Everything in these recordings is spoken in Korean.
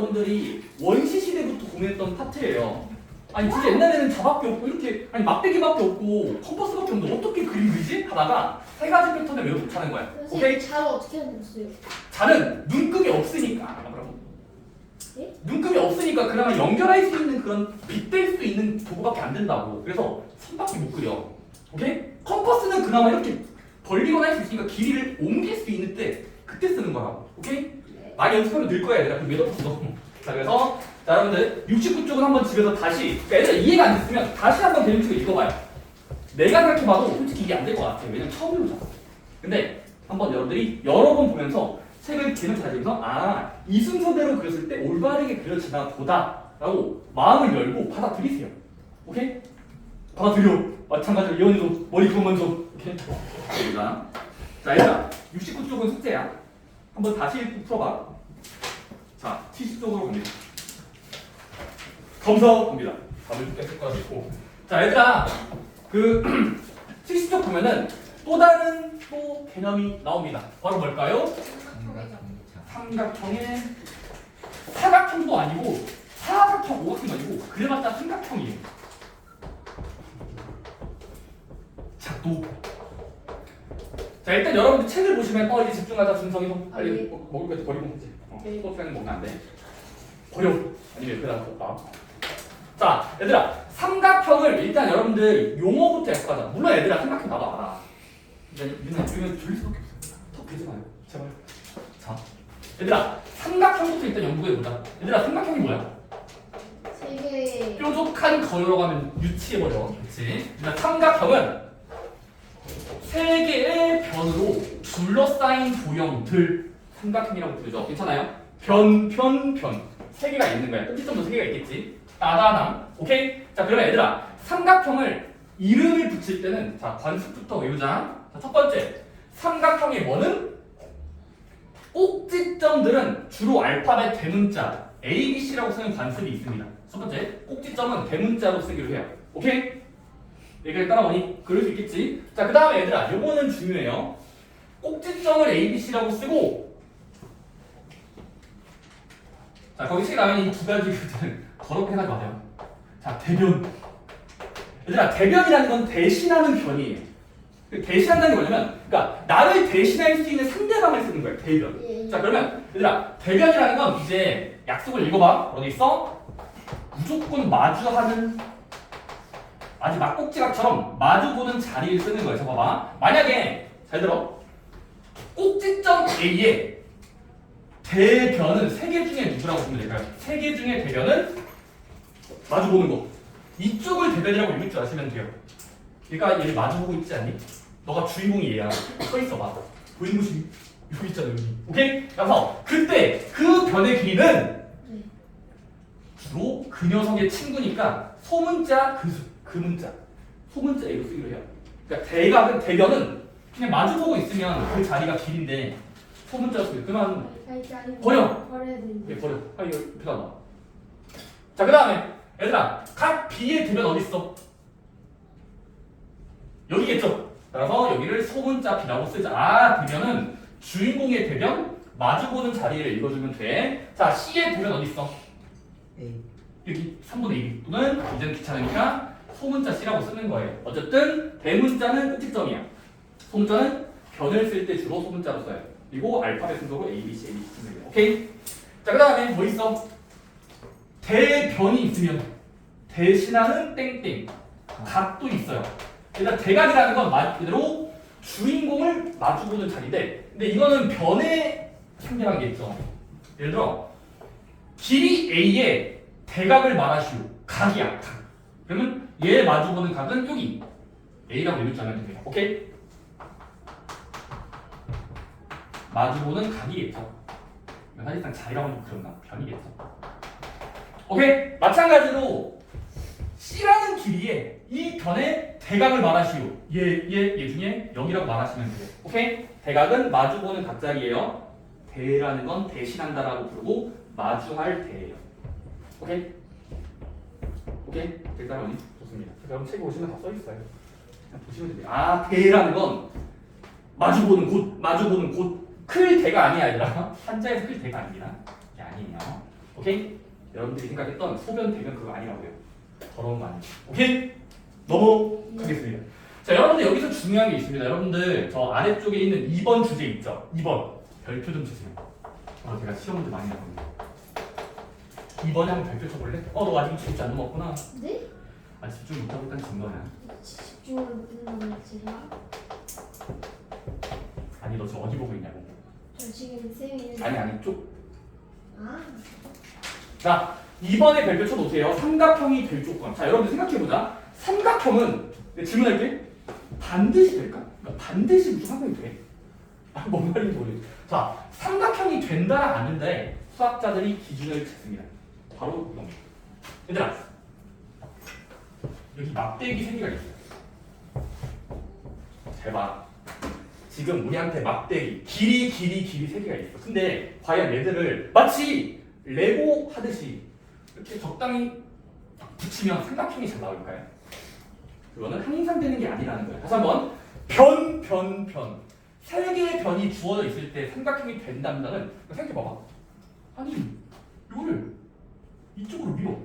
여러분들이 원시 시대부터 고민했던 파트예요. 아니 진짜 옛날에는 자밖에 없고 이렇게 아니 막대기밖에 없고 컴퍼스밖에 없는데 어떻게 그림 그리지? 하다가 세 가지 패턴을 외우고 찾는 거야. 오케이? 잘 어떻게 만들었어요? 자는 눈금이 없으니까. 예? 눈금이 없으니까 그나마 연결할 수 있는 그런 빗댈 수 있는 도구밖에 안 된다고. 그래서 선밖에 못 그려. 오케이? 컴퍼스는 그나마 이렇게 벌리거나 할 수 있으니까 길이를 옮길 수 있는 때 그때 쓰는 거라고. 오케이? 네. 많이 연습하면 늘 거야 얘들아. 그럼 왜 없어? 자 그래서 자 여러분들 69쪽은 한번 집에서 다시 그러니까 얘들아 이해가 안 됐으면 다시 한번 개념식을 읽어봐요. 내가 생각해봐도 솔직히 이게 안 될 것 같아. 왜냐면 처음 배우잖아. 근데 한번 여러분들이 여러 번 보면서 책을 개념 잘 읽으면서 아, 이 순서대로 그렸을 때 올바르게 그려지나 보다라고 마음을 열고 받아들이세요. 오케이? 받아들여. 마찬가지로 이현이도 머리 그만져. 오케이? 여기다. 자, 얘들아 69쪽은 숙제야. 한번 다시 읽고 풀어봐. 자, 70쪽으로 갑니다. 검사 갑니다. 답을 좀 뺏을 거라 있고. 자, 얘들아 그 70쪽 보면은 또 다른 또 개념이 나옵니다. 바로 뭘까요? 삼각형의 사각형도 아니고 사각형, 오각형도 아니고 그래봤자 삼각형이에요. 자, 또. 자, 일단 여러분들 책을 보시면 이제 집중하자 준성이 좀 빨리 먹을 거 버리고 먹지. 소스는 먹으면 안 돼. 버려. 아니면 여기다가 볶아. 자, 얘들아 삼각형을 일단 여러분들 용어부터 약속하자. 물론 얘들아 삼각형 나도 알아. 우리는 졸릴 수밖에 없어요. 턱 대지 마요. 제발. 자, 얘들아 삼각형부터 일단 연구해보자. 얘들아 삼각형이 뭐야? 세계 뾰족한 거리로 가면 유치해버려. 그렇지? 일단 삼각형은 세 개의 변으로 둘러싸인 도형들 삼각형이라고 부르죠. 괜찮아요? 변. 세 개가 있는 거야. 끝점도 세 개가 있겠지. 따다당. 오케이? 자, 그러면 얘들아 삼각형을 이름을 붙일 때는 자 관습부터 외우자. 자, 첫 번째 삼각형의 뭐는 꼭지점들은 주로 알파벳 대문자 A, B, C라고 쓰는 관습이 있습니다. 첫 번째 꼭지점은 대문자로 쓰기로 해요. 오케이? 얘기를 따라오니 그럴 수 있겠지. 자, 그 다음에 얘들아 요거는 중요해요. 꼭지점을 A, B, C라고 쓰고 자 거기 책 나면 이 두 가지 글들은 더럽게 하지 마세요. 자, 대변. 얘들아 대변이라는 건 대신하는 변이에요. 대신한다는 게 뭐냐면 그러니까 나를 대신할 수 있는 상대방을 쓰는 거예요. 대변. 예. 자, 그러면 얘들아 대변이라는 건 이제 약속을 읽어봐. 어디 있어? 무조건 마주하는 아주 막꼭지각처럼 마주보는 자리를 쓰는 거예요. 봐봐. 만약에 잘 들어. 꼭지점 A에 대변은 세 개 중에 누구라고 보면 될까요? 세 개 중에 대변은 마주보는 거. 이쪽을 대변이라고 읽을 줄 아시면 돼요. 그러니까 얘를 마주보고 있지 않니? 너가 주인공이 얘야. 서 있어봐. 보이는 곳이 여기 있잖아 여기. 오케이? 그래서 그때 그 변의 길이는 주로 그 녀석의 친구니까 소문자 그 문자 소문자 A로 쓰기로 해요. 그러니까 대변은 그냥 마주보고 있으면 그 자리가 길인데 소문자로 쓰기로 그만 버려. 버려야 되는데. 예, 버려. 아 이거 필요 안 나. 자, 그 다음에 얘들아 각 B의 대변 어디 있어? 여기겠죠. 따라서 여기를 소문자 B라고 쓰자. 아, 대변은 주인공의 대변 마주보는 자리를 읽어주면 돼. 자, C의 대변 어디 있어? 여기 3분의 1 또는 이제는 귀찮으니까 소문자 C라고 쓰는 거예요. 어쨌든 대문자는 꼭지점이야. 소문자는 변을 쓸 때 주로 소문자로 써요. 그리고 알파벳 순서로 A, B, C, A, B, C 쓰면 돼요. 오케이? 자, 그 다음에 뭐 있어? 대변이 있으면 대신하는 땡땡 각도 있어요. 일단 대각이라는 건 말 그대로 주인공을 마주보는 자리인데 근데 이거는 변의 상대라는 게 있죠. 예를 들어 길이 A에 대각을 말하시오. 각이야. 각. 그러면 얘 마주보는 각은 여기 A라고 읽을 줄 알면 돼요. 오케이? 마주보는 각이겠죠. 사실상 자리라고 하면 그런가? 변이겠죠. 오케이? 마찬가지로 C라는 길이에 이 변의 대각을 말하시오. 얘 중에 여기라고 말하시면 돼요. 오케이? 대각은 마주보는 각자리예요. 대라는 건 대신한다라고 부르고 마주할 대예요. 오케이? 오케이? 대단하니? 좋습니다. 여러분 책에 보시면 다 써있어요. 그냥 보시면 됩니다. 아, 대라는 건 마주보는 곳 클 대가 아니야 얘들아. 한자에서 클 대가 아닙니다. 이게 아니에요. 오케이? 여러분들이 생각했던 소변 대변 그거 아니라고요. 더러운 거 아니에요. 오케이? 넘어가겠습니다. 자, 여러분들 여기서 중요한 게 있습니다. 여러분들 저 아래쪽에 있는 2번 주제 있죠? 2번 별표 좀 주세요. 제가 시험 문제 많이 나거든요. 2번에 한번 별표 쳐볼래? 너 아직 집중 안 넘었구나. 네? 집중 못하고 있다는 증거야. 집중을 못한다는 제가 아니 너 지금 어디 보고 있냐고. 저 지금 쌤이 아니 쪽. 아 자, 2번에 별표 쳐놓으세요. 삼각형이 될 조건. 자, 여러분들 생각해보자. 삼각형은 내가 질문할게. 반드시 될까? 그러니까 반드시 무슨 삼각형이 돼? 뭔 말인지 모르겠어. 자, 삼각형이 된다 안 된다에 수학자들이 기준을 찾습니다. 바로 이겁니다. 얘들아, 여기 막대기 3개가 있어요. 잘 봐. 지금 우리한테 막대기 길이 3개가 있어. 근데 과연 얘들을 마치 레고 하듯이 이렇게 적당히 붙이면 삼각형이 잘 나올까요? 그거는 항상 되는 게 아니라는 거예요. 다시 한번 변. 3개의 변이 주어져 있을 때 삼각형이 된다면은 생각해봐봐. 아니 이거를 이쪽으로 밀어.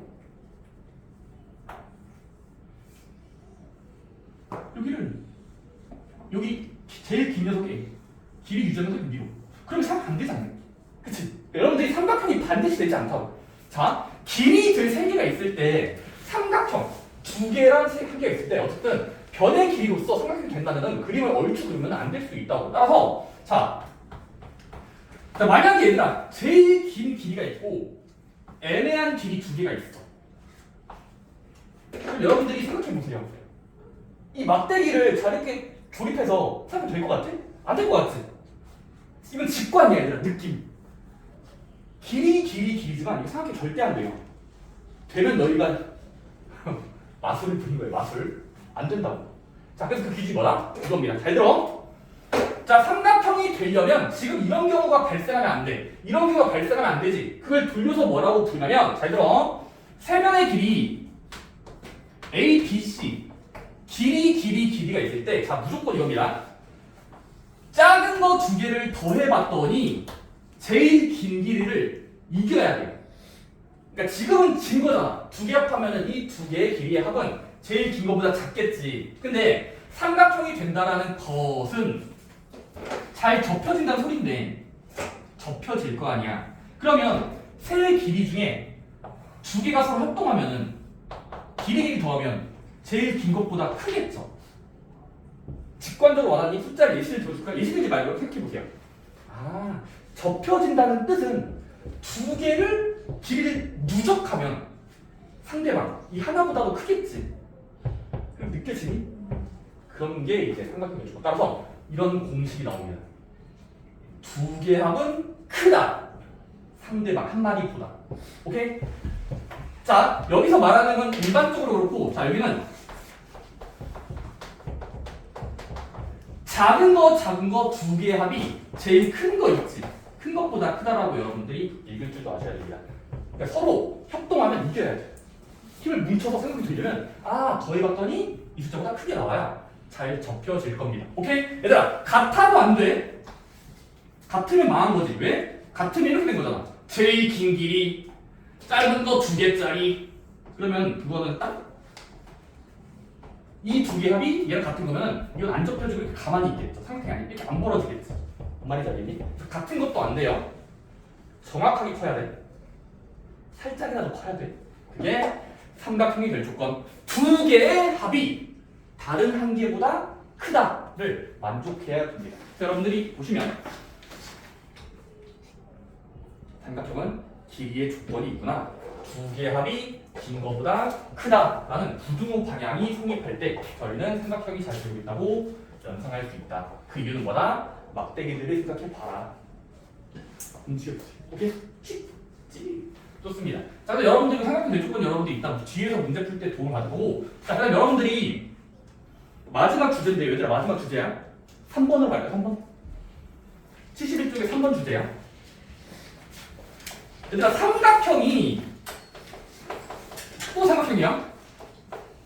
여기 제일 긴 녀석이 길이 유지하는 녀석이 밀어. 그러면 삼각 안 되잖아요. 그치? 여러분들이 삼각형이 반드시 되지 않다고. 자, 길이 들 3개가 있을 때 삼각형 2개랑 1개가 있을 때 어쨌든 변의 길이로서 삼각형이 된다면 그림을 얼추 그리면 안 될 수 있다고. 따라서 자, 만약에 얘들아 제일 긴 길이가 있고 애매한 길이 2개가 있어. 그럼 여러분들이 생각해보세요. 이 막대기를 잘 이렇게 조립해서 사면 될 것 같아? 안 될 것 같지? 이건 직관이야 얘들아. 느낌. 길이지만 이거 생각해 절대 안 돼요. 되면 너희가 마술을 부린 거예요. 마술. 안 된다고. 자, 그래서 그 기준이 뭐다? 이겁니다. 잘 들어. 자, 삼각형이 되려면 지금 이런 경우가 발생하면 안 돼. 이런 경우가 발생하면 안 되지. 그걸 돌려서 뭐라고 부르냐면 잘 들어. 세변의 길이 A, B, C 길이가 있을 때 자, 무조건 이겁니다. 작은 거 2개를 더해봤더니 제일 긴 길이를 이겨야 돼요. 그러니까 지금은 진 거잖아. 2개 합하면은 이 2개의 길이의 합은 제일 긴 거보다 작겠지. 근데 삼각형이 된다라는 것은 잘 접혀진다는 소리인데 접혀질 거 아니야. 그러면 세 길이 중에 2개가 서로 협동하면은 길이 더하면 제일 긴 것보다 크겠죠. 직관적으로 원하니 숫자를 예시를 들어줄까? 예시 들지 말고 생각해보세요. 아, 접혀진다는 뜻은 2개를 길이를 누적하면 상대방 이 하나보다도 크겠지. 느껴지니? 그런 게 이제 삼각형의 조건. 따라서 이런 공식이 나옵니다. 2개 합은 크다. 상대방 한 마리보다. 오케이? 자, 여기서 말하는 건 일반적으로 그렇고, 자, 여기는 작은 거 2개의 합이 제일 큰 거 있지. 큰 것보다 크다라고 여러분들이 읽을 줄도 아셔야 됩니다. 그러니까 서로 협동하면 이겨야 돼. 힘을 뭉쳐서 생각이 들려면 더해봤더니 이 숫자보다 크게 나와야 잘 접혀질 겁니다. 오케이? 얘들아, 같아도 안 돼. 같으면 망한 거지. 왜? 같으면 이렇게 된 거잖아. 제일 긴 길이 짧은 거 2개짜리. 그러면 그거는 딱 이 2개 합이 얘랑 같은 거면 이건 안 접혀지고 이렇게 가만히 있겠죠. 상태가 아니 이렇게 안 벌어지겠지. 뭔 말인지 알겠니? 같은 것도 안 돼요. 정확하게 커야 돼. 살짝이라도 커야 돼. 그게 삼각형이 될 조건. 2개의 합이 다른 한 개보다 크다를 만족해야 됩니다. 여러분들이 보시면 삼각형은 길이의 조건이 있구나. 2개의 합이 긴 거보다 크다라는 부등호 방향이 성립할 때 저희는 삼각형이 잘 되고 있다고 연상할 수 있다. 그 이유는 뭐다? 막대기들을 생각해봐라. 움직여주세요. 오케이? 좋습니다. 자, 그럼 여러분들이 삼각형 될 조건 여러분들이 이따 뒤에서 문제 풀 때 도움을 받을 거고, 자, 그다음 여러분들이 마지막 주제인데요. 얘들아, 마지막 주제야. 3번으로 갈까요? 3번? 71쪽에 3번 주제야. 얘들아, 삼각형이 또 삼각형이야?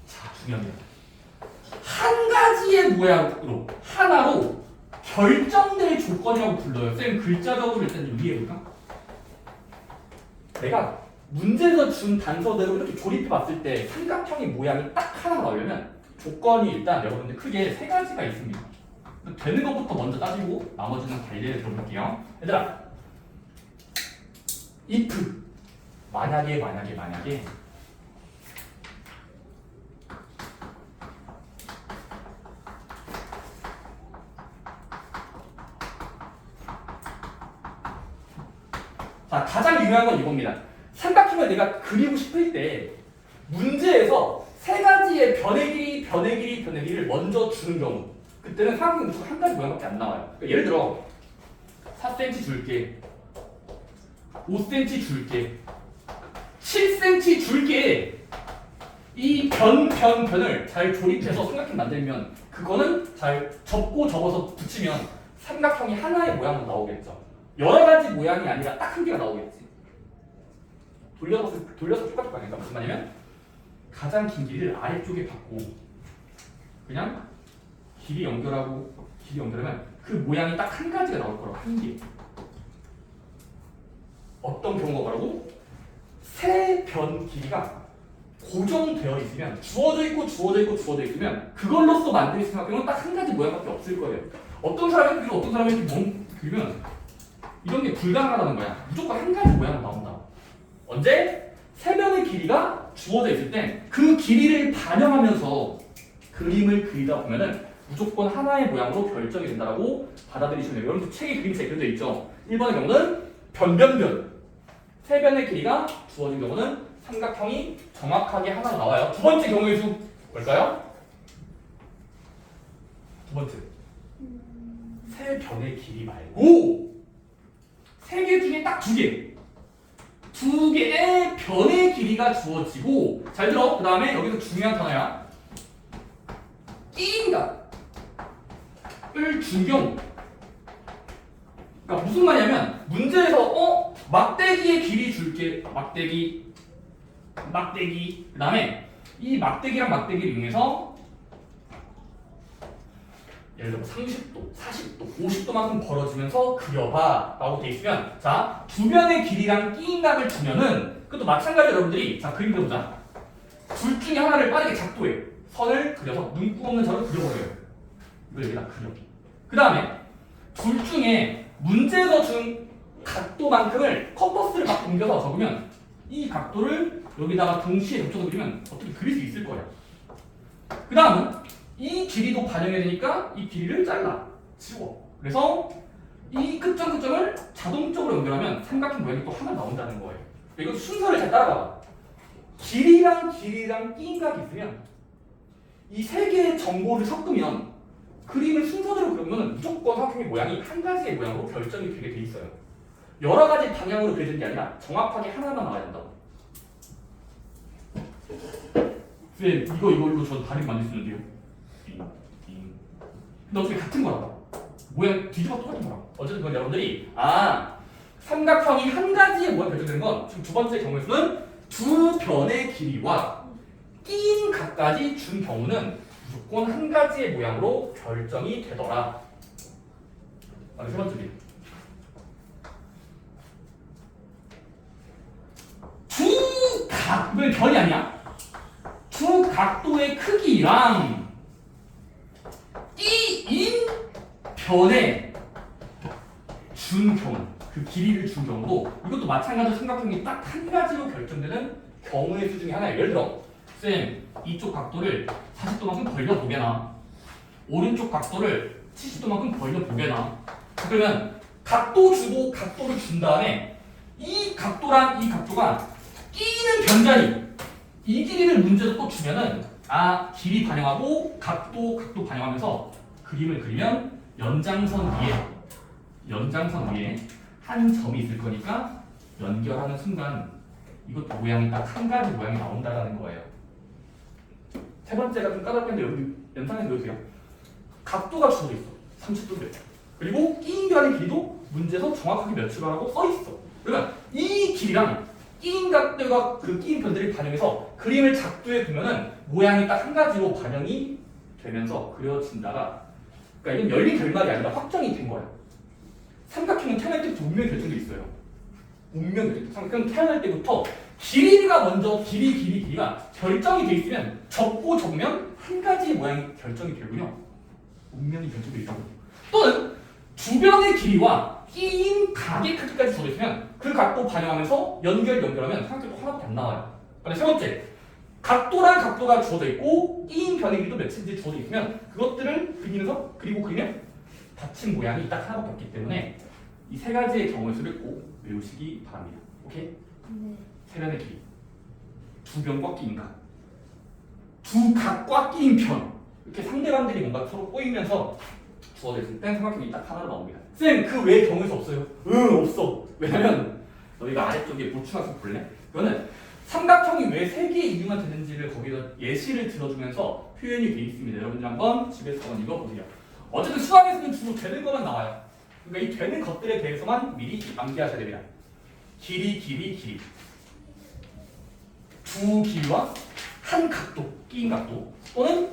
자, 중요합니다. 한 가지의 모양으로 하나로 결정될 조건이라고 불러요. 쌤 글자적으로 일단 좀 이해해볼까? 내가 문제에서 준 단서대로 이렇게 조립해 봤을 때 삼각형의 모양이 딱 하나 나오려면 조건이 일단 여러분들 크게 세 가지가 있습니다. 되는 것부터 먼저 따지고 나머지는 관리를 들어볼게요. 얘들아, if 만약에 자, 가장 유명한 건 이겁니다. 삼각형을 내가 그리고 싶을 때 문제에서 세 가지의 변의 길이를 먼저 주는 경우, 그때는 삼각형이 무조건 한 가지 모양밖에 안 나와요. 그러니까 예를 들어 4cm 줄게, 5cm 줄게, 7cm 줄게. 이 변을 잘 조립해서 삼각형 만들면 그거는 잘 접고 접어서 붙이면 삼각형이 하나의 모양으로 나오겠죠. 여러 가지 모양이 아니라 딱 한 개가 나오겠지. 돌려서 똑같을 거 아닌가? 무슨 말이냐면 가장 긴 길이를 아래쪽에 받고 그냥 길이 연결하면 그 모양이 딱 한 가지가 나올 거라고. 한 개. 어떤 경우가 뭐라고? 세 변 길이가 고정되어 있으면 주어져 있으면 그걸로써 만들 수 있는 삼각형은 딱 한 가지 모양밖에 없을 거예요. 어떤 사람이 그리고 어떤 사람이 이렇게 그리면 이런 게 불가능하다는 거야. 무조건 한 가지 모양으로 나온다. 언제? 세 변의 길이가 주어져 있을 때 그 길이를 반영하면서 그림을 그리다 보면은 무조건 하나의 모양으로 결정이 된다라고 받아들이시면 돼요. 여러분들 책에 그림책에 그려져 있죠. 1번의 경우는 변. 세 변의 길이가 주어진 경우는 삼각형이 정확하게 하나 나와요. 두 번째 경우의 수 뭘까요? 두 번째. 세 변의 길이 말고 세 개 중에 딱 두 개. 두 개의 변의 길이가 주어지고, 잘 들어. 그 다음에 여기서 중요한 단어야. 끼인각을 준 경우. 그러니까 무슨 말이냐면 문제에서 막대기의 길이 줄게. 막대기. 그 다음에 이 막대기랑 막대기를 이용해서 예를 들어 30도, 40도, 50도만큼 벌어지면서 그려봐 라고 돼 있으면, 자, 두 변의 길이랑 끼인각을 주면은 그것도 마찬가지로 여러분들이 자 그림 그려보자. 둘 중에 하나를 빠르게 작도해. 선을 그려서 눈금 없는 점을 그려버려요. 이걸 여기다 그려. 그 다음에 둘 중에 문제에서 준 각도만큼을 컴퍼스를 막 옮겨서 적으면 이 각도를 여기다가 동시에 겹쳐서 그리면 어떻게 그릴 수 있을 거야. 그 다음은 이 길이도 반영해야 되니까 이 길이를 잘라. 지워. 그래서 이 끝점을 자동적으로 연결하면 삼각형 모양이 또 하나 나온다는 거예요. 이거 순서를 잘 따라가. 길이랑 끼인각이 있으면 이 세 개의 정보를 섞으면 그림을 순서대로 그리면 무조건 삼각형의 모양이 한 가지의 모양으로 결정이 되게 돼 있어요. 여러 가지 방향으로 그려진 게 아니라 정확하게 하나만 나와야 된다고. 쌤, 이걸로 전 다리 만들 수 있는데요. 근데 어차피 같은 거라고. 모양 뒤집어 똑같은 거라고. 어쨌든 그건 여러분들이 삼각형이 한 가지의 모양 결정되는 건 지금 두 번째 경우에서는 두 변의 길이와 끼인 각까지 준 경우는 무조건 한 가지의 모양으로 결정이 되더라. 세 번째 길. 두 각도의 변이 아니야. 두 각도의 크기랑 끼인 변에 준 경우, 그 길이를 준 경우도 이것도 마찬가지로 삼각형이 딱 한 가지로 결정되는 경우의 수 중에 하나예요. 예를 들어 쌤, 이쪽 각도를 40도만큼 벌려보게나 오른쪽 각도를 70도만큼 벌려보게나. 그러면 각도 주고 각도를 준 다음에 이 각도랑 이 각도가 끼는 변자리, 이 길이를 문제로 또 주면은 길이 반영하고 각도 반영하면서 그림을 그리면 연장선 위에 한 점이 있을 거니까 연결하는 순간 이것도 모양이 딱 한 가지 모양이 나온다라는 거예요. 세 번째가 좀 까다롭겠는데 여기 연상해서 보여주세요. 각도가 주어져 있어. 30도래. 그리고 끼인 변의 길이도 문제에서 정확하게 몇으로 하라고 써 있어. 그러면 이 길이랑 끼인 각도가 그 끼인 변들을 반영해서 그림을 작도해 두면은 모양이 딱 한 가지로 반영이 되면서 그려진다가, 그러니까 이건 열린 결말이 아니라 확정이 된 거야. 삼각형은 태어날 때부터 운명의 결정도 있어요. 운명이죠. 삼각형 태어날 때부터 길이가 먼저 길이가 결정이 돼 있으면 접고 접으면 한 가지 모양이 결정이 되고요. 운명이 결정돼 있다고. 또는 주변의 길이와 끼인 각의 크기까지 주어져 있으면 그 각도 반영하면서 연결하면 삼각형도 하나밖에 안 나와요. 그다음에 세 번째, 각도랑 각도가 주어져 있고 끼인 변의 길이도 몇인지 주어져 있으면 그것들을 그리면서 그리면 닫힌 모양이 딱 하나밖에 없기 때문에 이 세 가지의 경우의 수를 꼭 외우시기 바랍니다. 오케이? 네. 세변의 길이, 두 변과 끼인 각, 두 각과 끼인 편, 이렇게 상대방들이 뭔가 서로 꼬이면서 주어져 있을 때 삼각형이 딱 하나로 나옵니다. 쌤, 그 외의 경우에서 없어요? 없어. 왜냐면 너희가 아래쪽에 보충학습 볼래? 그거는 삼각형이 왜 세 개의 이유가 되는지를 거기다 예시를 들어주면서 표현이 돼 있습니다. 여러분들 한번 집에서 한번 읽어보세요. 어쨌든 수학에서는 주로 되는 것만 나와요. 그러니까 이 되는 것들에 대해서만 미리 암기하셔야 됩니다. 길이. 두 길이와 한 각도, 끼인 각도 또는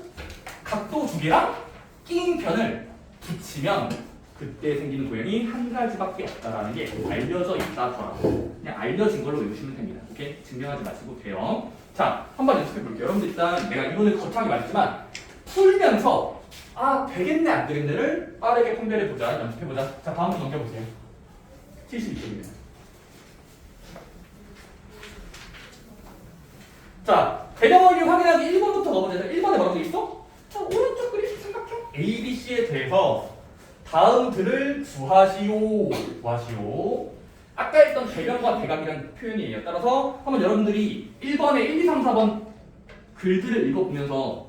각도 두 개랑 끼인 편을 붙이면 그때 생기는 도형이 한 가지밖에 없다라는 게 알려져 있다더라고. 그냥 알려진 걸로 외우시면 됩니다. 오케이? 증명하지 마시고 돼요. 자, 한번 연습해 볼게요. 여러분들 일단 내가 이론을 거창하게 말했지만 풀면서 되겠네 안 되겠네를 빠르게 판별해 보자. 연습해 보자. 자, 다음 주 넘겨보세요. 72쪽입니다. 자, 대령 원리 확인하기 1번부터 가보자. 1번에 뭐라고 돼 있어? 자, 오른쪽 그림 삼각형 ABC에 대해서 다음들을 구하시오. 아까 했던 대변과 대각이라는 표현이에요. 따라서 한번 여러분들이 1번에 1, 2, 3, 4번 글들을 읽어보면서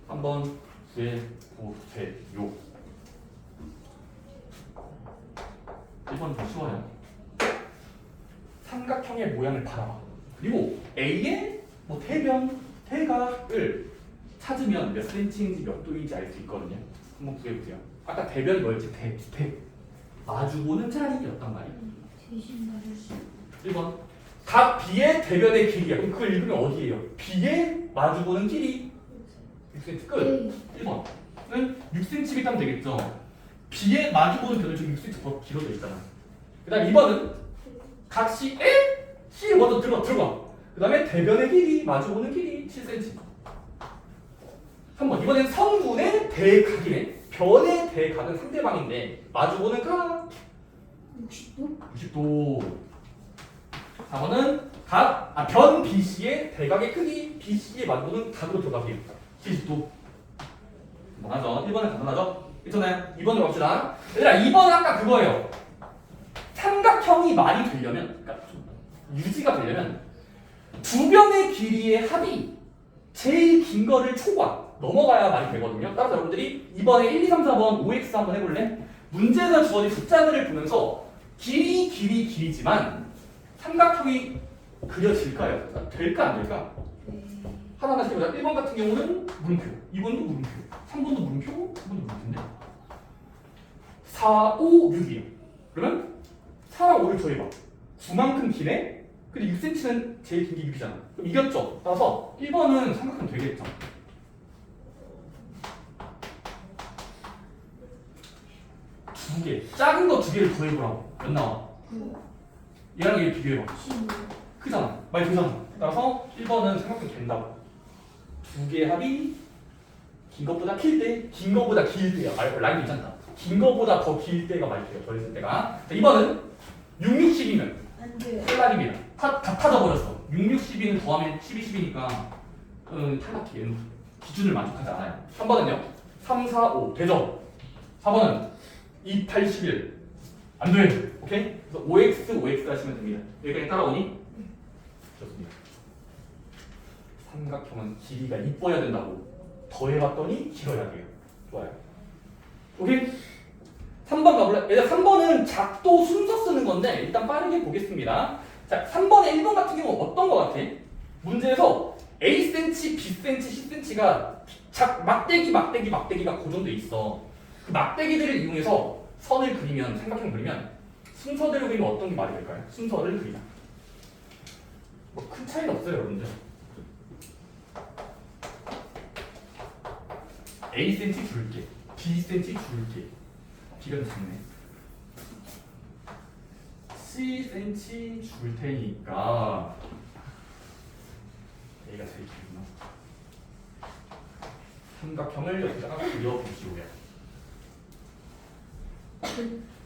한번 구해보세요. 1번 더 쉬워요. 삼각형의 모양을 바라봐. 그리고 A의 대변, 대각을 찾으면 몇 센치인지 몇 도인지 알 수 있거든요. 한번 구해보세요. 아까 대변이 뭐였지? 대. 마주보는 자리였단 말이에요. 대신 말할 수. 1번. 각 B의 대변의 길이야. 그럼 그걸 읽으면 어디예요? B의 마주보는 길이 6cm 끝. 1번은 6cm 있다면 되겠죠. B의 마주보는 변을 지금 6cm 더 길어져 있잖아. 그 다음 2번은 각 C에 C를 먼저 들어가. 그 다음에 대변의 길이, 마주보는 길이 7cm. 3번. 이번엔 성분의 대각이네. 변의 대각은 상대방인데 마주보는 각 60도? 90도. 4번은 변 BC의 대각의 크기 BC의 마주보는 각으로 들어가세요. 70도. 간단하죠? 1번은 간단하죠? 있잖아요. 2번으로 갑시다. 얘들아, 2번은 아까 그거예요. 삼각형이 말이 되려면, 그러니까 좀 유지가 되려면 두 변의 길이의 합이 제일 긴 거를 초과 넘어가야 말이 되거든요. 따라서 여러분들이 이번에 1, 2, 3, 4번 OX 한번 해볼래? 문제에서 주어진 숫자들을 보면서 길이지만 삼각형이 그려질까요? 될까 안 될까? 하나하나씩 해보자. 1번 같은 경우는 물음표, 2번도 물음표, 3번도 물음표, 4번도 물음표인데 4, 5, 6이에요. 그러면 4랑 5를 더해봐. 9만큼 기네? 근데 6cm는 제일 긴 게 6이잖아. 그럼 이겼죠? 따라서 1번은 삼각형 되겠죠? 두 개, 작은 거 두 개를 더해보라고. 몇 나와? 얘랑 얘 비교해봐. 15. 크잖아. 많이 크잖아. 따라서 1번은 삼각형 된다고. 두 개의 합이 긴 것보다 길 때, 긴 것보다 길 때야. 라인 괜찮다. 긴 것보다 더 길 때가 많이 돼요. 더했을 때가. 자, 2번은 6, 60이면 안 돼요. 탈락입니다. 다 터져버렸어. 6, 60이는 더하면 12, 10이니까 탈락이에요. 기준을 만족하지 않아요. 3번은요. 3, 4, 5 되죠? 4번은 2, 8, 11 안 돼. 오케이? 그래서 OX 하시면 됩니다. 여기까지 따라오니? 좋습니다. 삼각형은 길이가 이뻐야 된다고 더해봤더니 길어야 돼요. 좋아요. 오케이? 3번 가볼래? 얘들아, 3번은 작도 순서 쓰는 건데 일단 빠르게 보겠습니다. 자, 3번에 1번 같은 경우는 어떤 거 같아? 문제에서 Acm, Bcm, Ccm가 막대기가 고정돼 있어. 그 막대기들을 이용해서 선을 그리면, 삼각형 그리면 순서대로 그리면 어떤 게 말이 될까요? 순서를 그리자. 뭐 큰 차이는 없어요, 여러분들. Acm 줄게, Bcm 줄게. B가 더 작네. 10cm 줄 테니까 A가 제일 길구나. 삼각형을 여기다가 그려보시고요.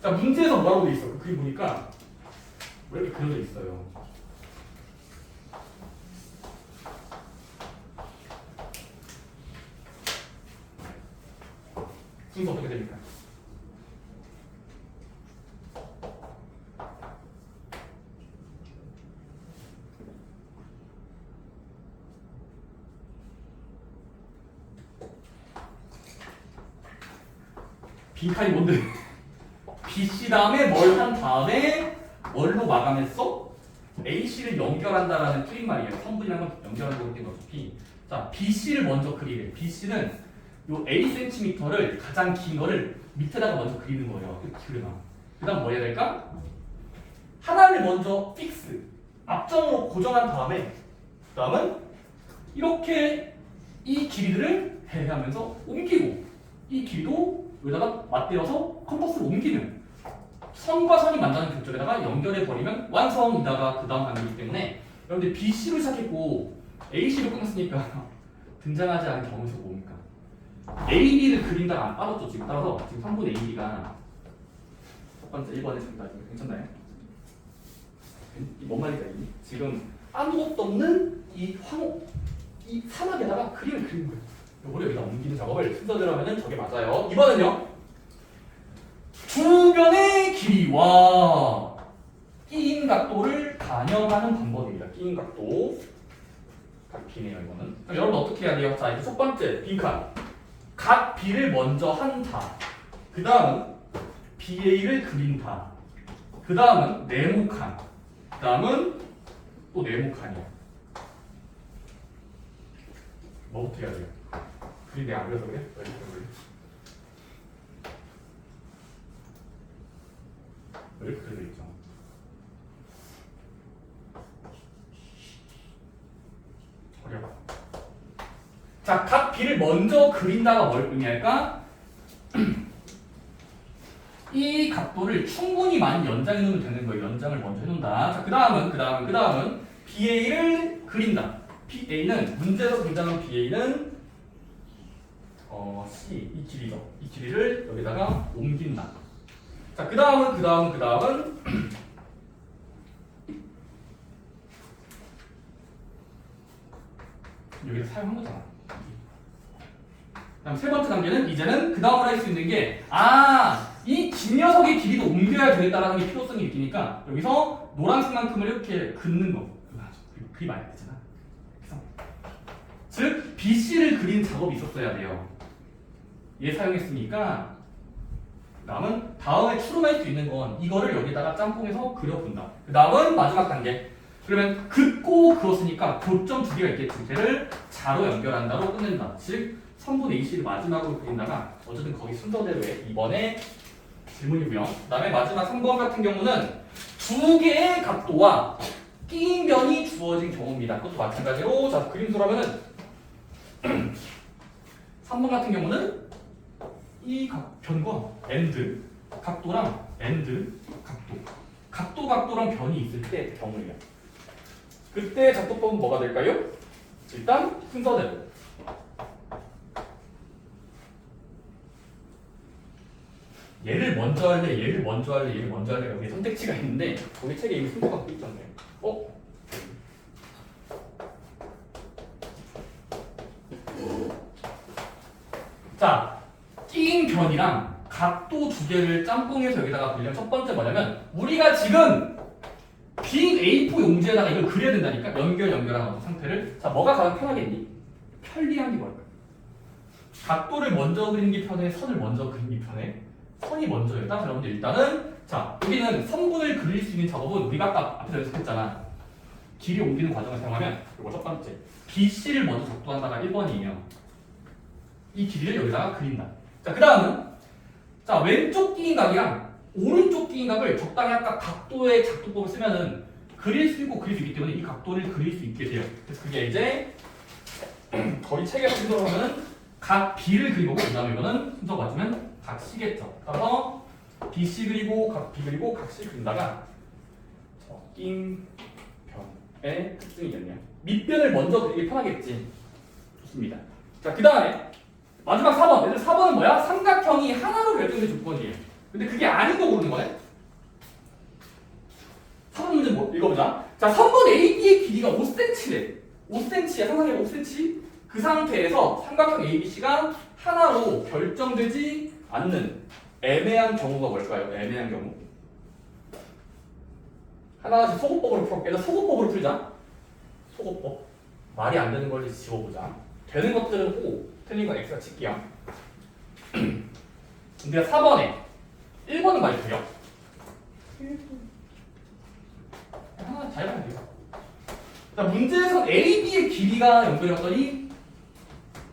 자, 문제에서 뭐라고 돼 있어? 그 그림 보니까 왜 이렇게 그려져 있어요? 순서 어떻게 됩니까? 빈칸이 뭔데? BC 다음에 뭘 한 다음에 뭘로 마감했어? AC를 연결한다라는 틀린 말이에요. 선분이랑 연결하는 거기 어차피. 자, BC를 먼저 그리래. BC는 요 A cm를 가장 긴 거를 밑에다가 먼저 그리는 거예요. 이렇게 그려놔. 그 다음 뭐 해야 될까? 하나를 먼저 픽스, 앞점으로 고정한 다음에 그 다음은 이렇게 이 길이들을 배하면서 옮기고 이 길이도 여기다가 맞대어서 컴퍼스를 옮기면 선과 선이 만나는 교점에다가 연결해 버리면 완성이다가 그 다음 단계이기 때문에 여러분들 BC로 시작했고 AC로 끊었으니까 등장하지 않은 경우에서 뭡니까? AB를 그린다가 안 빠졌죠 지금. 따라서 지금 3분의 AB가 첫 번째 1번에 정답이 괜찮나요? 뭔 말인지 알겠니? 지금 아무것도 없는 이 사막에다가 그림을 그리는 거예요. 요거를 여기다 옮기는 작업을 순서대로 하면은 저게 맞아요. 이번은요. 주변의 길이와 끼인 각도를 가늠하는 방법입니다. 끼인 각도. 각비네요 이거는. 그럼 여러분 어떻게 해야 돼요? 자, 이제 첫 번째 빈칸. 각 B를 먼저 한다. 그 다음은 BA를 그린다. 그 다음은 네모칸. 그 다음은 또 네모칸이야. 뭐부터 해야 돼요? 그림 내가 안 그려서 그래? 왜 이렇게 그래? 왜 이렇게 그려져 있죠? 어려워. 자, 각 B를 먼저 그린다가 뭘 의미할까? 이 각도를 충분히 많이 연장해 놓으면 되는 거예요. 연장을 먼저 해놓는다. 자, 그 다음은 BA를 그린다. BA는 문제에서 등장한 BA는 C 이 길이죠. 이 길이를 여기다가 옮긴다. 자, 그 다음은 여기서 사용한 거잖아. 그다음 세 번째 단계는 이제는 그 다음으로 할 수 있는 게 이 긴 녀석의 길이도 옮겨야 되겠다라는 게 필요성이 느끼니까 여기서 노란색만큼을 이렇게 긋는 거. 그림 안 되잖아. 그래서 즉 BC를 그린 작업이 있었어야 돼요. 얘 사용했으니까 남은 다음에 추론할 수 있는 건 이거를 여기다가 짬뽕해서 그려본다. 그 다음은 마지막 단계. 그러면 긋고 그었으니까 교점 두 개가 있겠지. 걔를 자로 연결한다로 끝낸다. 즉 3분의 AC를 마지막으로 그린다가 어쨌든 거기 순서대로의 이번에 질문이고요. 그 다음에 마지막 3번 같은 경우는 두 개의 각도와 끼인 변이 주어진 경우입니다. 그것도 마찬가지로 자 그림수로 하면은 3번 같은 경우는 이 변과 엔드 각도랑 엔드 각도랑 변이 있을 때 경우예요. 그때 작도법은 뭐가 될까요? 일단 순서대로 얘를 먼저 할래, 얘를 먼저 할래 여기 선택지가 있는데 거기 책에 이미 순서가 돼 있잖아요. 자, 끼인 변이랑 각도 두 개를 짬뽕해서 여기다가 그리려면 첫 번째 뭐냐면 우리가 지금 빈 A4 용지에다가 이걸 그려야 된다니까. 연결하는 상태를. 자, 뭐가 가장 편하겠니? 편리한 게 뭘까요? 각도를 먼저 그리는 게 편해? 선을 먼저 그리는 게 편해? 선이 먼저예요. 따라서 여러분들 일단은 자, 여기는 선분을 그릴 수 있는 작업은 우리가 아까 앞에서 연습했잖아. 길이 옮기는 과정을 사용하면 이거 첫 번째 BC를 먼저 작도한다가 1번이에요. 이 길이를 여기다가 그린다. 자, 그 다음은 자, 왼쪽 끼인각이랑 오른쪽 끼인각을 적당히 아까 각도의 작도법을 쓰면은 그릴 수 있고 그릴 수 있기 때문에 이 각도를 그릴 수 있게 돼요. 그래서 그게 이제 거의 책에서 순서로 하면은 각 B를 그리고 그 다음에 이거는 순서 맞으면 각 C겠죠. 따라서 BC 그리고 각 B 그리고 각 C 그린다가 낀 변의 특징이겠네요. 밑변을 먼저 그리기 편하겠지. 좋습니다. 자, 그 다음에 마지막 4번. 얘들 4번은 뭐야? 삼각형이 하나로 결정된 조건이에요. 근데 그게 아닌 거 고르는 거네? 4번 문제 뭐 읽어보자. 자, 선분 AB의 길이가 5cm래. 5cm야. 상상해 5cm. 그 상태에서 삼각형 ABC가 하나로 결정되지 않는 애매한 경우가 뭘까요? 애매한 경우. 하나씩 소거법으로 풀어볼게. 일단 소거법으로 풀자. 소거법. 말이 안 되는 걸 지워보자. 되는 것들은 O, 틀린 건 X가 칠게요. 근데 4번에 1번은 말이 돼요. 하나 잘 봐야 돼요. 자, 문제에서 AB의 길이가 연결했더니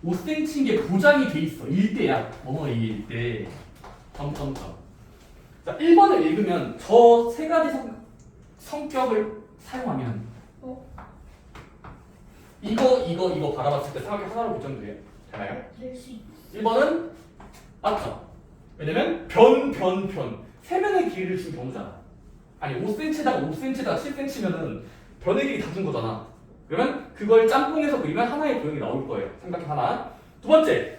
5cm인 게 보장이 돼 있어. 1대야. 이게 1대. 점점점. 자, 1번을 읽으면 저 세 가지 성격을 사용하면 이거 바라봤을 때 삼각형 하나로 결정돼요. 되나요? 될수 있어. 1번은 맞죠. 왜냐면 변. 세면의 길이를 준 경우잖아. 아니 5cm에다가 5cm에다가 7cm면은 변의 길이 다 준 거잖아. 그러면 그걸 짬뽕해서 그리면 하나의 도형이 나올 거예요. 삼각형 하나. 두 번째,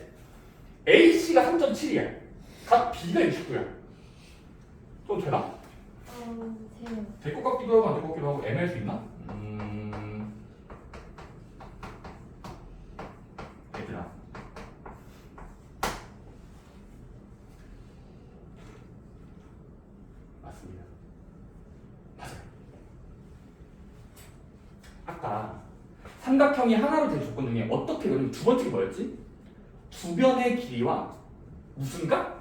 AC가 3.7이야. 각 B가 69야. 좀 되나? 돼요. 될 것 같기도 하고 안 될 것 같기도 하고 애매할 수 있나? 얘들아. 맞습니다. 맞아요. 아까 삼각형이 하나로 된 조건 중에 어떻게 그러면 두 번째가 뭐였지? 두 변의 길이와 무슨 각?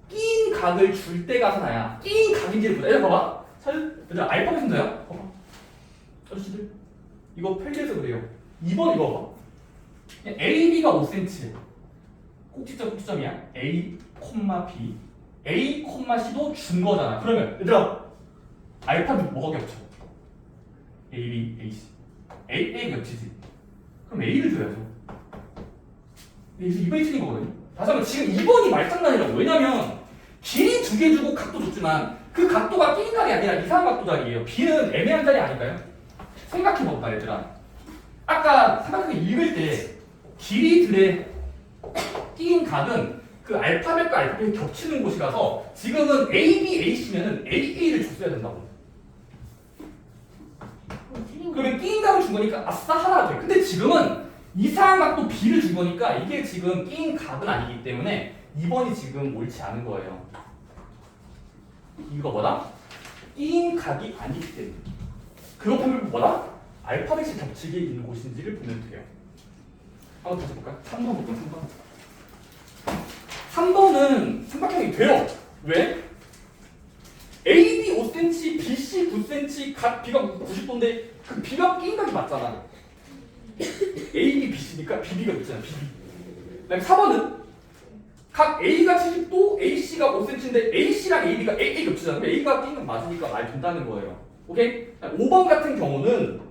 낀 각을 줄 때가 하나야. 낀 각인지를 보자. 얘들 봐봐. 얘들아 알파벳 순서야. 봐봐. 아저씨들 이거 필기해서 그래요. 2번 이거 봐봐. AB가 5cm. 꼭지점이야. A, B. A, C도 준 거잖아. 그러면 얘들아 알파벳 뭐가 겹쳐? A, B, A, C. A 겹치지. 그럼 A를 줘야죠. 여기서 2번이 틀린 거거든요. 다시 한번 지금 2번이 말장난이라고. 왜냐면 길이 두 개 주고 각도 줬지만 그 각도가 끼인 각이 아니라 이상한 각도 자리예요. B는 애매한 자리 아닐까요? 생각해볼까 얘들아. 아까 삼각형을 읽을 때 길이들의 끼인 각은 그 알파벳과 알파벳이 겹치는 곳이라서 지금은 AB, AC면은 AA를 줬어야 된다고. 그러면 끼인 각을 준 거니까 아싸 하나 돼. 근데 지금은 이상한 각도 B를 준 거니까 이게 지금 끼인 각은 아니기 때문에 2번이 지금 옳지 않은 거예요. 이거 뭐다? 끼인 각이 아니기 때문에. 그거 보면 뭐다? 알파벳이 겹치게 있는 곳인지를 보면 돼요. 한번 다시 볼까요? 3번 볼까요? 3번은 삼각형이 돼요. 왜? AB 5cm, BC 9cm, 각 B가 90도인데 그 B가 끼인 각이 맞잖아. AB, BC니까 BB가 있잖아. BB. 그다음에 4번은 각 A가 70도, AC가 5cm인데 AC랑 AB가 A 겹치잖아. 그럼 A가 끼인 각 맞으니까 말 된다는 거예요. 오케이? 5번 같은 경우는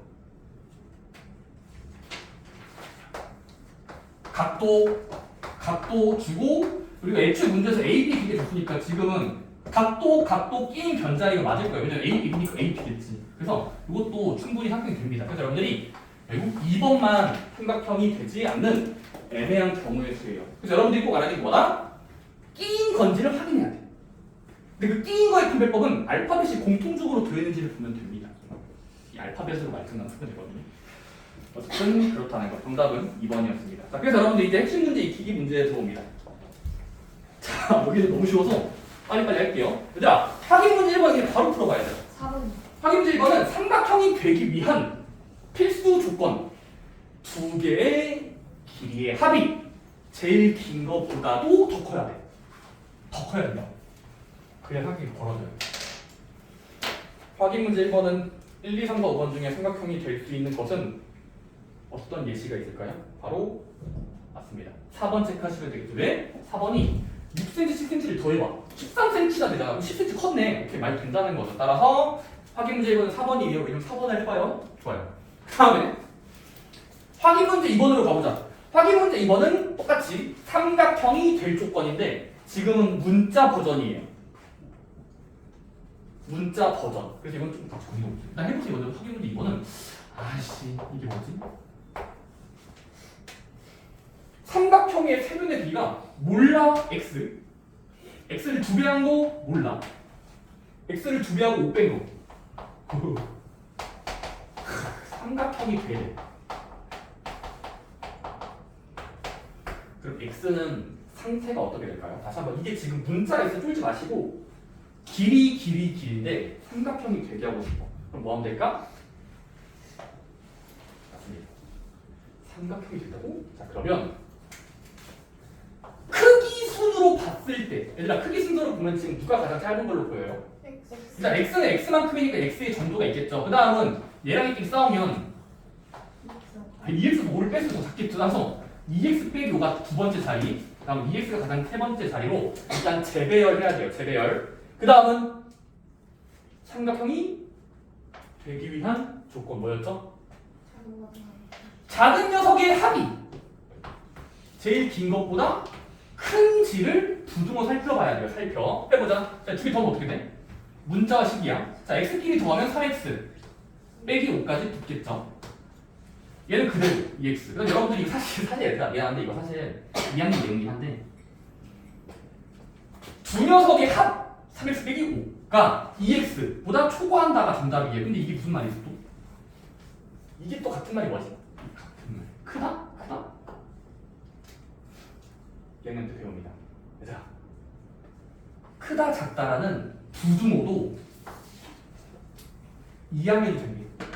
각도 주고 그리고 애초에 문제에서 A, B, B게 줬으니까 지금은 각도 끼인 변자리가 맞을 거예요. 왜냐면 A, B니까 A, B겠지. 그래서 이것도 충분히 확인이 됩니다. 그래서 여러분들이 결국 2번만 삼각형이 되지 않는 애매한 경우의 수예요. 그래서 여러분들이 꼭 알아야 되는 게 뭐다? 끼인 건지를 확인해야 돼. 근데 그 끼인 거의 분배법은 알파벳이 공통적으로 들어있는지를 보면 됩니다. 이 알파벳으로 말장난 쓰면 되거든요. 어쨌든 그렇다는 거. 정답은 2번이었습니다. 자, 그래서 여러분들 이제 핵심 문제 익히기 문제에 들어옵니다. 자, 여기는 너무 쉬워서 빨리빨리 할게요. 얘들아, 확인 문제 1번 이제 바로 풀어봐야 돼요. 4번. 확인 문제 1번은 삼각형이 되기 위한 필수 조건 두 개의 길이의 합이 제일 긴 것보다도 더 커야 돼. 더 커야 된다. 그래야 삼각형이 벌어져요. 확인 문제 1번은 1, 2, 3, 4, 5번 중에 삼각형이 될 수 있는 것은 어떤 예시가 있을까요? 바로 맞습니다. 4번 체크하시면 되겠죠. 왜? 4번이 6cm, 10cm를 더해봐. 13cm나 되잖아. 10cm 컸네. 이렇게 많이 된다는 거죠. 따라서 확인 문제 1번은 4번이에요. 왜냐면 4번을 해봐요. 좋아요. 그 다음에 확인 문제 2번으로 가보자. 확인 문제 2번은 똑같이 삼각형이 될 조건인데 지금은 문자 버전이에요. 문자 버전. 그래서 이건 좀 다 정리해볼게요. 일단 해보세요. 이거 확인 문제 이거는 아씨 이게 뭐지? 삼각형의 세변의 길이가 몰라 x. x를 2배한 거 몰라. x를 2배하고 5 뺀 거. 삼각형이 돼. 그럼 x는 상태가 어떻게 될까요? 다시 한번 이게 지금 문자 x 쫄지 마시고 길인데 삼각형이 되게 하고 싶어. 그럼 뭐 하면 될까? 맞습니다. 삼각형이 된다고? 자 그러면 크기 순으로 봤을 때 얘들아 크기 순으로 보면 지금 누가 가장 짧은 걸로 보여요? 일단 x는 x만큼이니까 x의 정도가 있겠죠. 그 다음은 얘랑 이렇게 싸우면 2x 5를 뺐을 때 더 작겠죠. 그래서 2x 빼기 5가 두 번째 자리, 그 다음 2x가 가장 세 번째 자리로 일단 재배열 해야 돼요. 재배열. 그 다음은 삼각형이 되기 위한 조건 뭐였죠? 작은 녀석의 합이 제일 긴 것보다 큰 질을 부등호 살펴봐야 돼요. 살펴. 해보자. 자, 두 개 더하면 어떻게 돼? 문자와 식이야. 자, x끼리 더하면 3x 빼기 5까지 붙겠죠. 얘는 그대로 2x. 그럼 여러분들이 이거 사실 얘들아 미안한데 이거 사실 2학년 내용이긴 한데 두 녀석의 합 3x 빼기 5가 2x보다 초과한다가 정답이에요. 근데 이게 무슨 말이지 또? 이게 또 같은 말이 뭐지? 같은 말. 크다? 크다? 얘는 또 배웁니다. 얘들아 크다 작다라는 부등호도 2항에도 됩니다.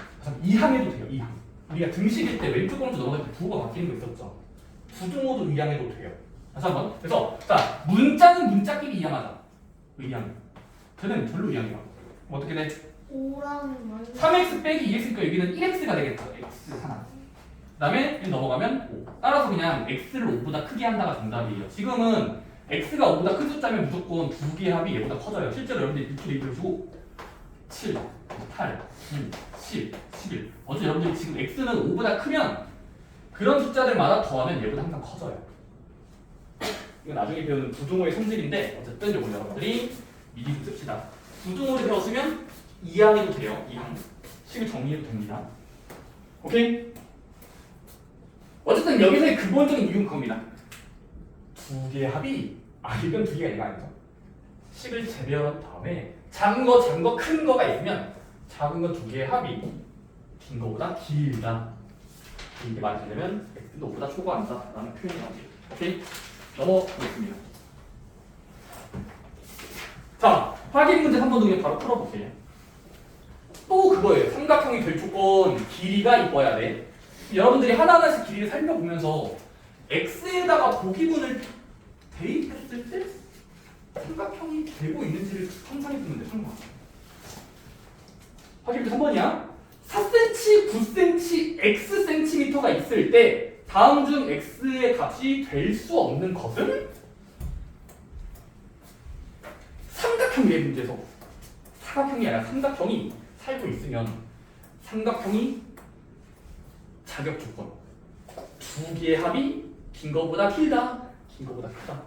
2항에도 돼요. 2항. 우리가 등식일 때 왼쪽 오른쪽 넘어갈 때 부호가 바뀌는 거 있었죠. 부등호도 2항에도 돼요. 다시 한번. 그래서 자 문자는 문자끼리 2항하자. 2항. 쟤는 절로 2항이야. 어떻게 돼? 5랑 3x 빼기 2x니까 여기는 1x가 되겠죠. x 하나. 그 다음에 넘어가면 5. 따라서 그냥 x를 5보다 크게 한다가 정답이에요. 지금은 x가 5보다 큰 숫자면 무조건 두 개의 합이 얘보다 커져요. 실제로 여러분들이 밑으로 입으시고 7, 8, 9, 10, 11. 어차피 여러분들이 지금 x는 5보다 크면 그런 숫자들마다 더하면 얘보다 항상 커져요. 이건 나중에 배우는 부등호의 성질인데 어쨌든 이거 여러분들이 미리 좀 씁시다. 부등호를 배웠으면 2항해도 돼요. 2항. 식을 정리해도 됩니다. 오케이? 어쨌든 여기서의 근본적인 이유는 그겁니다. 두 개의 합이 이건 두 개가 이거 아니죠? 식을 재배한 다음에 작은 거, 큰 거가 있으면 작은 거 두 개의 합이 긴 거보다 길다. 이게 말이 되려면 x도 5보다 초과한다 라는 표현이 나옵니다. 오케이? 넘어가겠습니다. 자, 확인 문제 3번 그냥 바로 풀어볼게요. 또 그거예요. 삼각형이 될 조건 길이가 이뻐야 돼. 여러분들이 하나하나씩 길이를 살펴보면서 x에다가 보기문을 대입했을 때 삼각형이 되고 있는지를 상상해보면 돼. 상상. 확인 문제 3번이야. 4cm, 9cm, x 센티미터가 있을 때 다음 중 x의 값이 될 수 없는 것은? 삼각형의 문제에서 사각형이 아니라 삼각형이 살고 있으면 삼각형이 자격 조건 두 개의 합이 긴 거보다 길다, 긴 거보다 크다.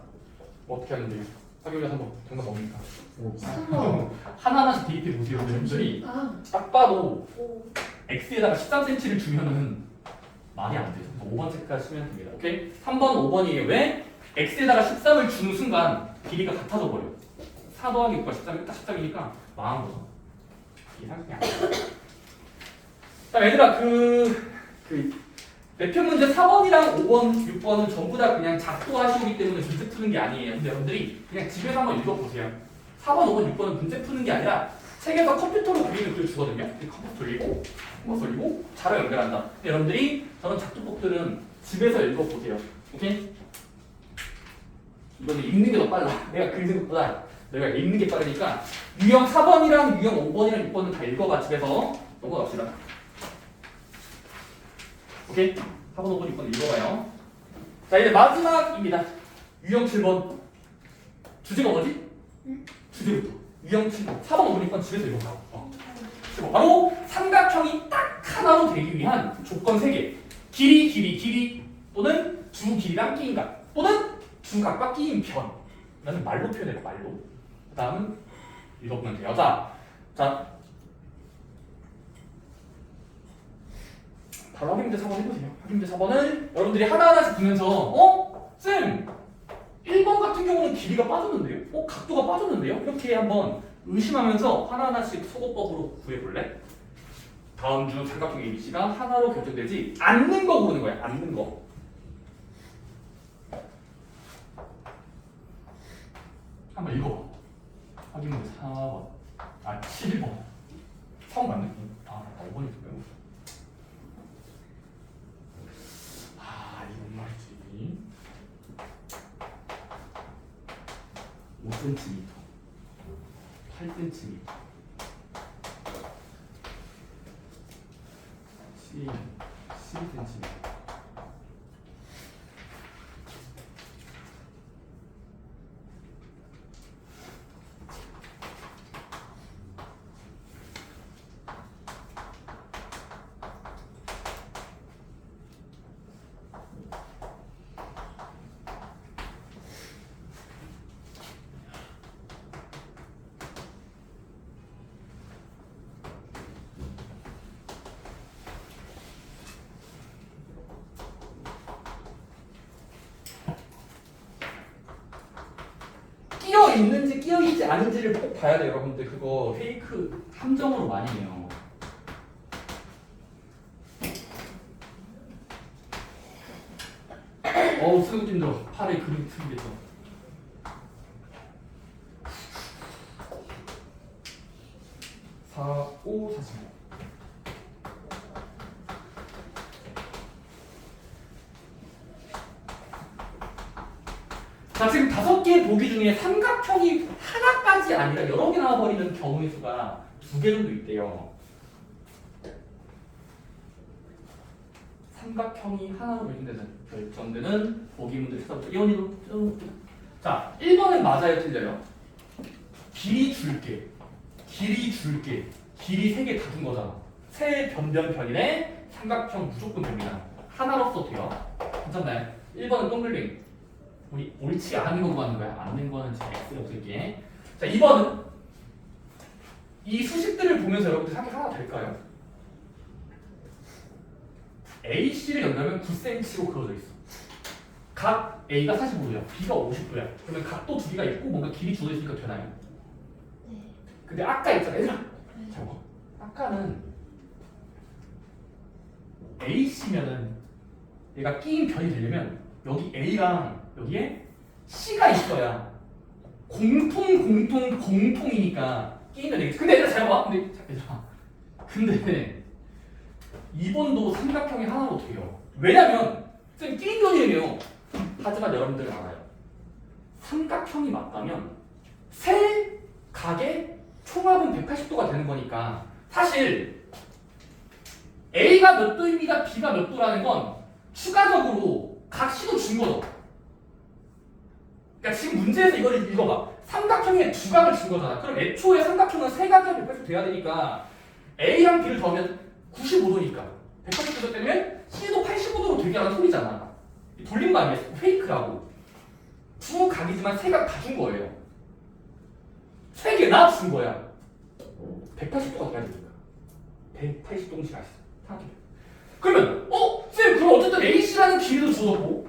뭐 어떻게 하는데요? 확인을 한번 정답 뭡니까? 3번. 하나하나씩 대입해 보세요. 여러분들이 아, 딱 봐도 5. x에다가 13cm를 주면은 말이 안 돼요. 5번 체크하 시면 됩니다. 오케이? 3번, 5번이에요. 왜? x에다가 13을 주는 순간 길이가 같아져 버려. 4 더하기 6과 13이 딱 13이니까 망한 거죠. 이게 상승이 안 돼요. 자, 얘들아 매편 문제 4번이랑 5번, 6번은 전부 다 그냥 작도하시기 때문에 문제 푸는 게 아니에요. 근데 여러분들이 그냥 집에서 한번 읽어보세요. 4번, 5번, 6번은 문제 푸는 게 아니라 책에서 컴퓨터로 그리는 글을 주거든요. 컴퓨터 돌리고, 돌리고, 자로 연결한다. 근데 여러분들이 저런 작도법들은 집에서 읽어보세요. 오케이? 이거는 읽는 게 더 빨라. 내가 그리는 것보다 내가 읽는 게 빠르니까 유형 4번이랑 유형 5번이랑 6번은 다 읽어봐. 집에서 넘어갑시다. 오케이? 4번, 5번, 6번 읽어봐요. 자, 이제 마지막입니다. 유형 7번. 주제가 뭐지? 주제부터. 유형 7번. 4번, 5번, 6번 집에서 읽어봐. 바로 삼각형이 딱 하나로 되기 위한 조건 3개. 길이 또는 두 길이랑 끼인 각 또는 두 각과 끼인 편. 나는 말로 표현해봐. 말로. 그 다음은 읽어보면 돼요. 자, 자, 바로 확인문제 4번 해보세요. 확인문제 4번은 여러분들이 하나하나씩 보면서 쌤! 1번 같은 경우는 길이가 빠졌는데요? 각도가 빠졌는데요? 이렇게 한번 의심하면서 하나하나씩 소거법으로 구해볼래? 다음 중 삼각형 ABC가 하나로 결정되지 않는 거 고르는 거야. 않는 거. 한번 읽어봐. 확인문제 4번. 7번. 4번 맞네? 5번이었어요. 이건 말이지. 5cm, 8cm, 12cm. 끼어 있는지 끼어 있지 않은지를 꼭 봐야 돼요, 여러분들. 그거 페이크 함정으로 많이 해요. 쓰기 힘들어. 팔에 그림 틀리겠어. 4, 5, 45. 자, 지금 5개 보기 중에 삼각형이 하나까지 아니라 여러 개 나와버리는 경우의 수가 2개 정도 있대요. 삼각형이 하나로 결정되는 보기 문제 찾아보자. 이원이도 찾아볼게요. 자, 1번은 맞아요, 틀려요? 길이 줄게. 길이 3개 다 준 거잖아. 세 변변변이네. 삼각형 무조건 됩니다. 하나로 써도 돼요. 괜찮나요? 1번은 동글뱅이. 우리 옳지 않은 거 구하는 거야. 맞는 거는 제가 X를 없앨게. 자, 2번은 이 수식들을 보면서 여러분들 생각 하나 될까요? AC를 연결하면 9cm로 그어져 있어. 각 A가 45도야. B가 50도야. 그러면 각도 2개가 있고 뭔가 길이 주어져 있으니까 되나요? 네. 근데 아까 있잖아. 얘들아. 네. 자, 아까는 AC면은 얘가 끼인 변이 되려면 여기 A랑 여기에 C가 있어야 공통이니까 끼면 되겠지. 근데 얘들아 잘 봐. 근데 2번도 삼각형이 하나로 돼요. 왜냐면 쌤 끼인 변이에요. 하지만 여러분들 알아요. 삼각형이 맞다면 세 각의 총합은 180도가 되는 거니까 사실 A가 몇 도입니다. B가 몇 도라는 건 추가적으로 각 C도 준 거죠. 그러니까 지금 문제에서 이걸 읽어봐. 삼각형에 두 각을 준 거잖아. 그럼 애초에 삼각형은 세 각이 180도 돼야 되니까 A랑 B를 더하면 95도니까 180도 때문에 C도 85도로 되게 하는 소리잖아. 돌린 거 아니야? 페이크라고. 두 각이지만 세 각 다 준 거예요. 세 개나 준 거야. 180도가 돼야 되니까. 180도씩 아시죠? 생각해. 그러면 쌤 그럼 어쨌든 AC라는 길이도 주었고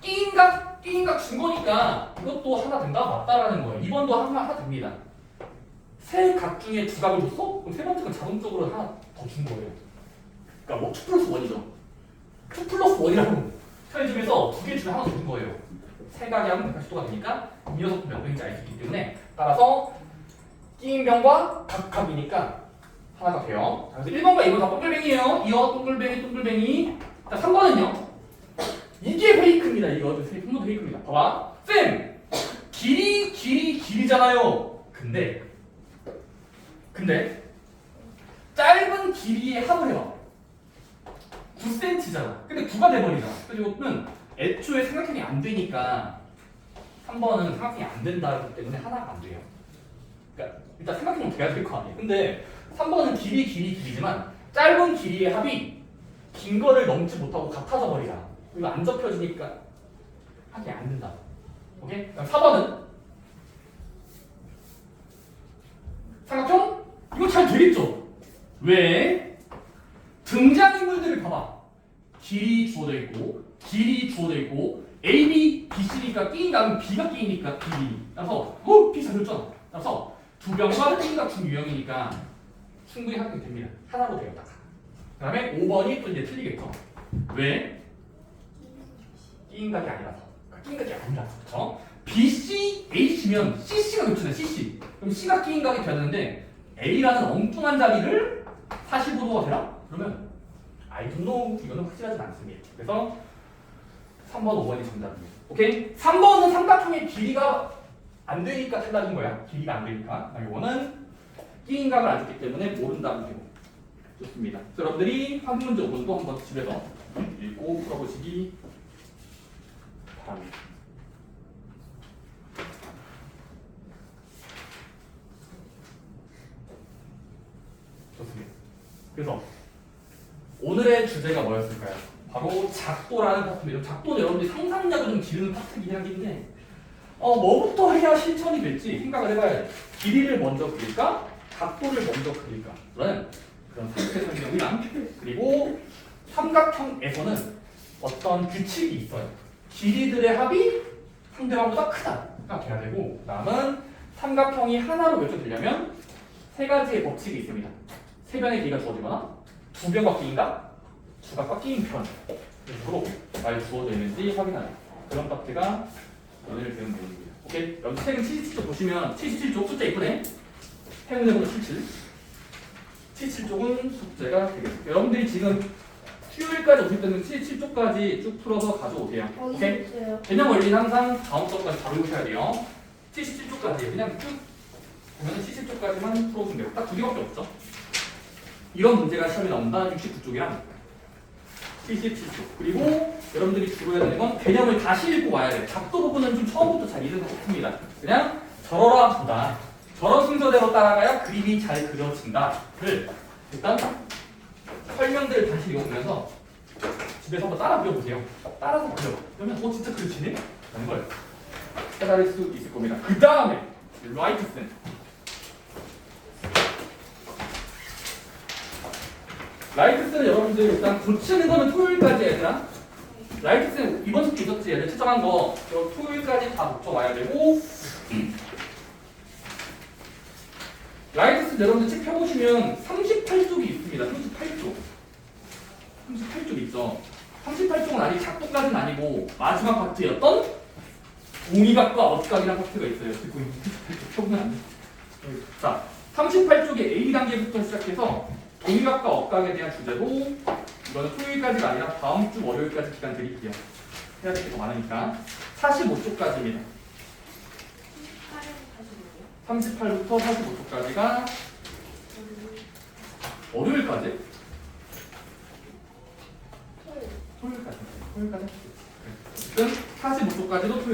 끼인 각 준 거니까 이것도 하나 된다? 맞다라는 거예요. 2번도 하나 됩니다. 세 각 중에 두 각을 줬어? 그럼 세 번째는 자동적으로 하나 더 준 거예요. 그러니까 뭐 2 플러스 1이죠. 2 플러스 1이라는 편의점에서 두 개 중에 하나 더 준 거예요. 세 각이 하면 180도가 되니까 이 녀석도 몇 도인지 알 수 있기 때문에 따라서 끼인 변과 각이니까 하나가 돼요. 그래서 1번과 2번 다 동글뱅이에요. 이어 동글뱅이. 자, 3번은요. 이게 페이크입니다. 이거 분모 페이크입니다. 봐봐. 쌤! 길이잖아요. 근데 짧은 길이의 합을 해봐. 9cm잖아. 근데 9가 돼버리잖아. 그래서 이거는 애초에 삼각형이 안 되니까 3번은 삼각형이 안 된다기 때문에 하나가 안 돼요. 그러니까 일단 삼각형은 돼야 될 거 아니에요. 근데 3번은 길이지만 짧은 길이의 합이 긴 거를 넘지 못하고 같아져 버리잖아. 이거 안 접혀지니까 하기 안 된다. 오케이? 그럼 4번은 삼각형 이거 잘 되겠죠? 왜? 등장인물들을 봐봐. 길이 주어져 있고, 길이 주어져 있고, A, B, B, C니까 B가 B가 B니까 B. 따라서 B 잘 됐잖아. 따라서 두 병과 B가 중 유형이니까 충분히 합격됩니다. 하나로 돼요. 딱. 그다음에 5번이 또 이제 틀리겠죠. 왜? B인각이 아니라서. B인각이 아니라서. 그렇죠? B, C, H면 CC가 겹치네. CC. 그럼 C가 B인각이 되는데 A라는 엉뚱한 자리를 45도가 되나? 그러면 I don't know. 이거는 확실하진 않습니다. 그래서 3번, 5번이 정답입니다. 오케이? 3번은 삼각형의 길이가 안 되니까 탈락인 거야. 길이가 안 되니까. 5번은 끼인각을 안 줬기 때문에 모른다면 되고. 좋습니다. 그래서 여러분들이 확문제 5번도 한번 집에서 읽고 풀어보시기 바랍니다. 좋습니다. 그래서 오늘의 주제가 뭐였을까요? 바로 작도라는 파트입니다. 작도는 여러분들이 상상력을 좀 기르는 파트이긴 하긴데 뭐부터 해야 실천이 될지 생각을 해봐야 돼. 길이를 먼저 그릴까? 각도를 먼저 그릴까? 라는 그런 상태 설명이랑 그리고 삼각형에서는 어떤 규칙이 있어요. 길이들의 합이 상대방보다 크다가 돼야 되고 그 다음은 삼각형이 하나로 맺혀지려면 세 가지의 법칙이 있습니다. 세 변의 길이가 주어지거나 두 변과 끼인가? 두각과 끼인 편 으로 말 주어져 있는지 확인하는 그런 파트가 오늘 배운 내용입니다. 오케이? 여기 책은 77쪽 보시면 77쪽 숫자 이쁘네? 행운의 번호 77. 77쪽은 숙제가 되겠습니다. 여러분들이 지금 수요일까지 오실 때는 77쪽까지 쭉 풀어서 가져오세요. 오케이? 있어요. 개념 원리는 항상 다음 수업까지 잘 외우셔야 돼요. 77쪽까지 그냥 쭉 보면 77쪽까지만 풀어주면 돼요. 딱 두 개밖에 없죠. 이런 문제가 시험에 나온다. 69쪽이랑 77쪽. 그리고 여러분들이 주로 해야 되는 건 개념을 다시 읽고 와야 돼요. 작도 부분은 좀 처음부터 잘 이해는 없습니다. 그냥 저러라 보다. 저런 순서대로 따라가야 그림이 잘 그려진다를 일단 설명들을 다시 읽어보면서 집에서 한번 따라 그려보세요. 따라서 그려. 그러면 진짜 그려지네? 라는 걸 깨달을 수 있을 겁니다. 그 다음에 라이트 쌤. 라이트 쌤은 여러분들 일단 고치는 거는 토요일까지 얘들아. 라이트 쌤 이번 숙제 있었지? 얘들 채점한 거 토요일까지 다 고쳐와야 되고 라이트 쌤 여러분들 책 펴보시면 38쪽이 있습니다. 38쪽. 38쪽 있죠. 38쪽은 아직 작도까지는 아니고 마지막 파트였던 동의각과 어각이라는 파트가 있어요. 듣고 있는 38쪽 펴보면 안 돼. 자, 38쪽의 A 단계부터 시작해서 동의각과 어각에 대한 주제로 이거는 토요일까지가 아니라 다음 주 월요일까지 기간 드릴게요. 해야 될 게 더 많으니까 45쪽까지입니다. 38부터 45쪽까지가 월요일까지? 토요일까지. 토요일까지. 45쪽까지도 토요일.